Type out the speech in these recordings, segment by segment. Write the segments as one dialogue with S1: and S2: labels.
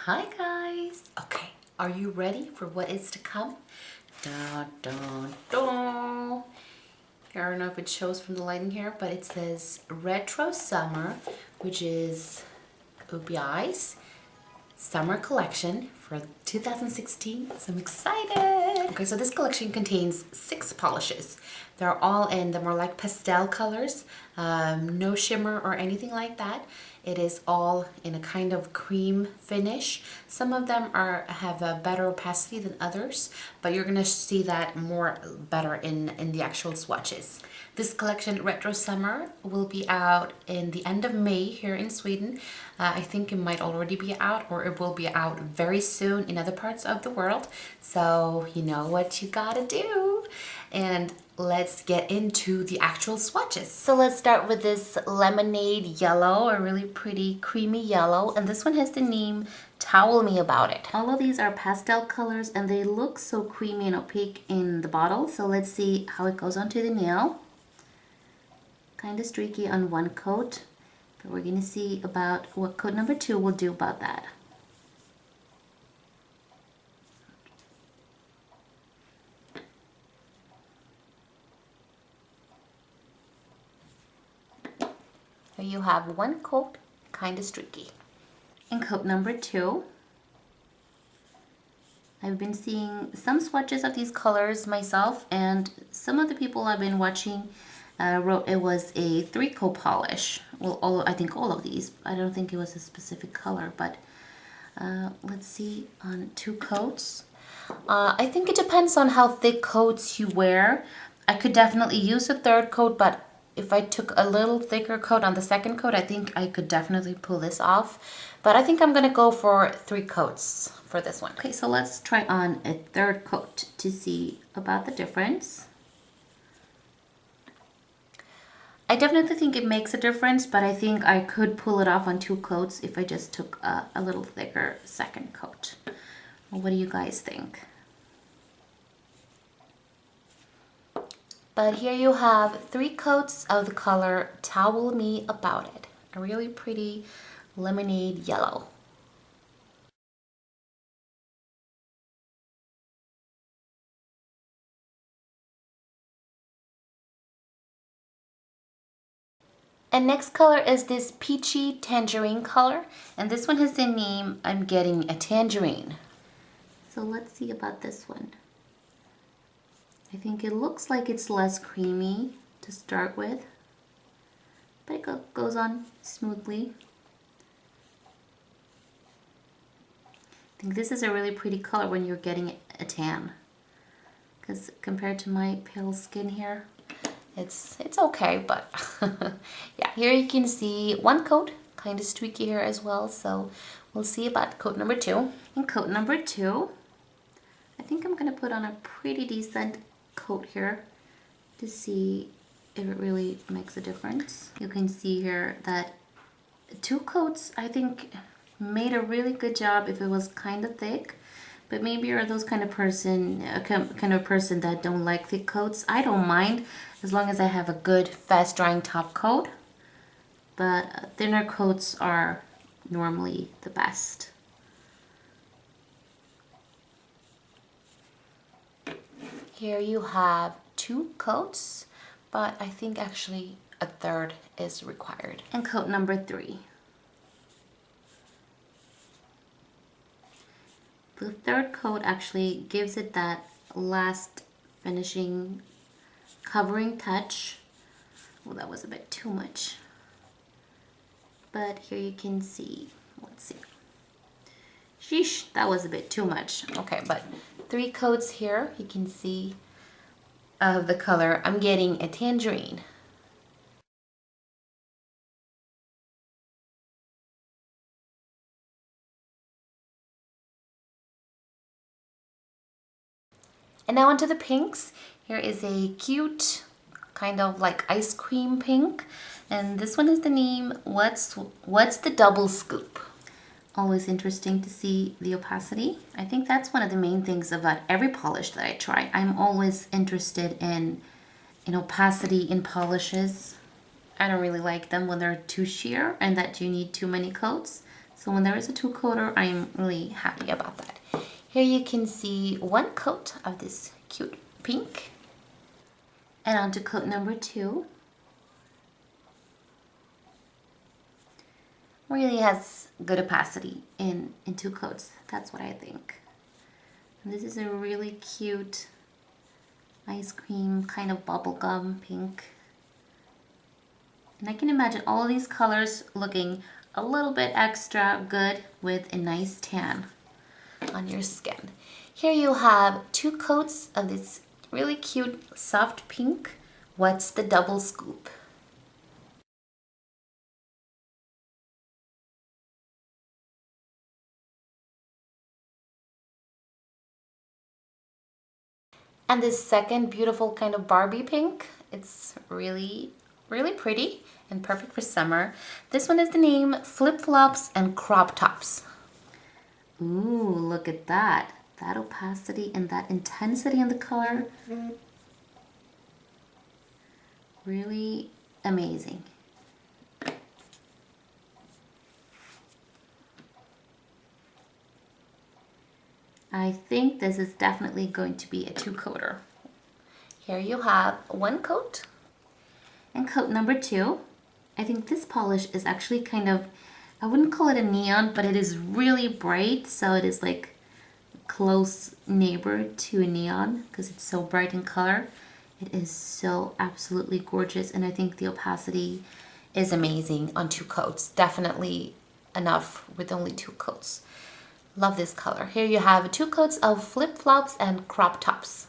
S1: Hi guys! Okay, are you ready for what is to come? Dun, dun, dun. I don't know if it shows from the lighting here, but it says Retro Summer, which is OPI's summer collection for 2016. So I'm excited! Okay, so this collection contains 6 polishes. They're all in the more like pastel colors, no shimmer or anything like that. It is all in a kind of cream finish. Some of them have a better opacity than others, but you're gonna see that more better in the actual swatches. This collection, Retro Summer, will be out in the end of May here in Sweden. I think it might already be out, or it will be out very soon in other parts of the world. So you know what you gotta do. And let's get into the actual swatches. So let's start with this lemonade yellow, a really pretty creamy yellow. And this one has the name Towel Me About It. All of these are pastel colors and they look so creamy and opaque in the bottle. So let's see how it goes onto the nail. Kind of streaky on one coat, but we're going to see about what coat number 2 will do about that. So you have one coat, kind of streaky. And coat number 2. I've been seeing some swatches of these colors myself, and some of the people I've been watching wrote it was a 3-coat polish. Well, I think all of these. I don't think it was a specific color, but let's see on 2 coats. I think it depends on how thick coats you wear. I could definitely use a 3rd coat, but if I took a little thicker coat on the 2nd coat, I think I could definitely pull this off. But I think I'm gonna go for 3 coats for this one. Okay, so let's try on a 3rd coat to see about the difference. I definitely think it makes a difference, but I think I could pull it off on 2 coats if I just took a little thicker 2nd coat. Well, what do you guys think? But here you have 3 coats of the color Towel Me About It. A really pretty lemonade yellow. And next color is this peachy tangerine color. And this one has the name I'm Getting a Tangerine. So let's see about this one. I think it looks like it's less creamy to start with, but it goes on smoothly. I think this is a really pretty color when you're getting a tan, because compared to my pale skin here, it's okay, but yeah, here you can see 1 coat, kind of streaky here as well, so we'll see about coat number 2. In coat number 2, I think I'm gonna put on a pretty decent coat here to see if it really makes a difference. You can see here that 2 coats I think made a really good job if it was kind of thick, but maybe you're those kind of person that don't like thick coats. I don't mind as long as I have a good fast drying top coat, but thinner coats are normally the best. Here you have 2 coats, but I think actually a 3rd is required. And coat number 3. The 3rd coat actually gives it that last finishing covering touch. Well, that was a bit too much. But here you can see, let's see. Sheesh, that was a bit too much. Okay, but 3 coats here, you can see of the color I'm Getting a Tangerine. And now onto the pinks. Here is a cute kind of like ice cream pink, and this one is the name What's the Double Scoop. Always interesting to see the opacity. I think that's one of the main things about every polish that I try. I'm always interested in opacity in polishes. I don't really like them when they're too sheer and that you need too many coats. So when there is a two-coater, I'm really happy about that. Here you can see one coat of this cute pink. And on to coat number 2. Really has good opacity in 2 coats. That's what I think. And this is a really cute ice cream kind of bubblegum pink. And I can imagine all these colors looking a little bit extra good with a nice tan on your skin. Here you have 2 coats of this really cute soft pink. What's the double scoop? And this second beautiful kind of Barbie pink, it's really pretty and perfect for summer. This one is the name Flip Flops and Crop Tops. Ooh, look at that. That opacity and that intensity in the color. Really amazing. I think this is definitely going to be a 2-coater. Here you have 1 coat. And coat number 2. I think this polish is actually kind of, I wouldn't call it a neon, but it is really bright. So it is like a close neighbor to a neon because it's so bright in color. It is so absolutely gorgeous. And I think the opacity is amazing on 2 coats. Definitely enough with only 2 coats. Love this color. Here you have 2 coats of Flip Flops and Crop Tops.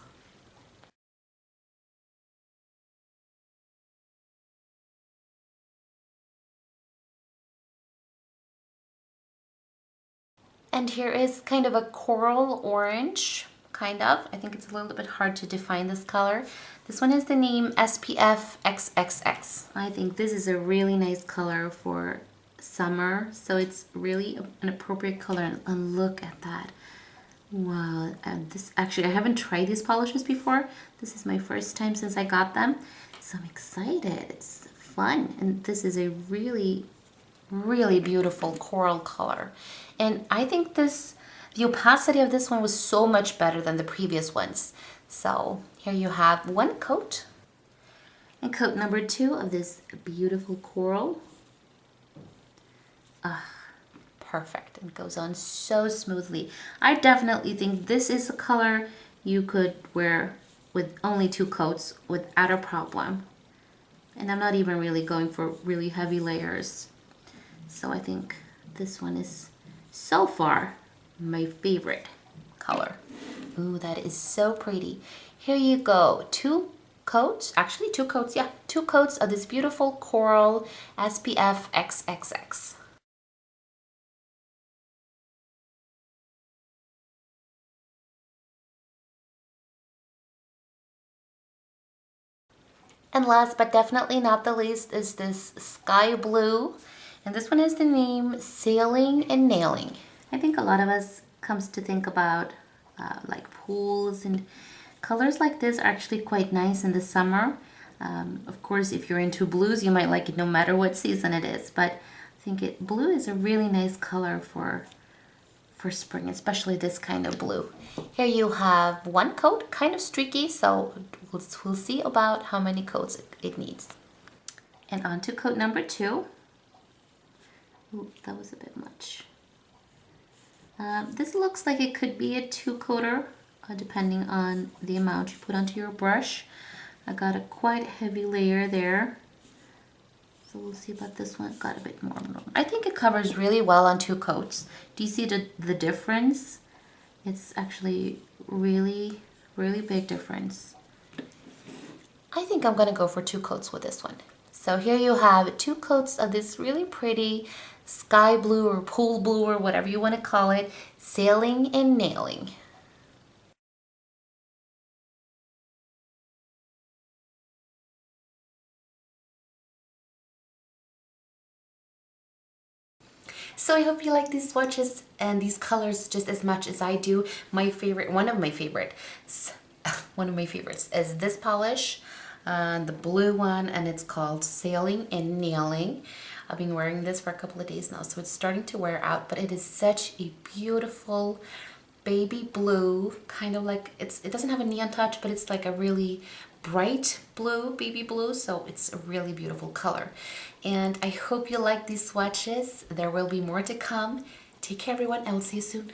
S1: And here is kind of a coral orange, kind of. I think it's a little bit hard to define this color. This one is the name SPF XXX. I think this is a really nice color for summer, so it's really an appropriate color. And look at that. Wow, and this actually, I haven't tried these polishes before. This is my first time since I got them, so I'm excited. It's fun, and this is a really beautiful coral color. And I think the opacity of this one was so much better than the previous ones. So here you have 1 coat. And coat number 2 of this beautiful coral. Perfect. It goes on so smoothly. I definitely think this is a color you could wear with only 2 coats without a problem. And I'm not even really going for really heavy layers. So I think this one is so far my favorite color. Ooh, that is so pretty. Here you go. 2 coats, actually 2 coats, yeah. 2 coats of this beautiful coral SPF XXX. And last but definitely not the least is this sky blue. And this one is the name Sailing and Nailing. I think a lot of us comes to think about like pools, and colors like this are actually quite nice in the summer. Of course, if you're into blues, you might like it no matter what season it is. But I think blue is a really nice color for spring, especially this kind of blue. Here you have 1 coat, kind of streaky, so we'll see about how many coats it needs. And on to coat number 2. Ooh, that was a bit much. This looks like it could be a 2-coater, depending on the amount you put onto your brush. I got a quite heavy layer there. So we'll see about this one. Got a bit more. I think it covers really well on 2 coats. Do you see the difference? It's actually really big difference. I think I'm gonna go for 2 coats with this one. So here you have 2 coats of this really pretty sky blue or pool blue or whatever you want to call it, Sailing and Nailing. So I hope you like these swatches and these colors just as much as I do. My favorite, one of my favorites is this polish. the blue one, and it's called Sailing and Nailing. I've been wearing this for a couple of days now, so it's starting to wear out, but it is such a beautiful baby blue, kind of like, it doesn't have a neon touch, but it's like a really bright blue, baby blue, so it's a really beautiful color. And I hope you like these swatches. There will be more to come. Take care, everyone. I will see you soon.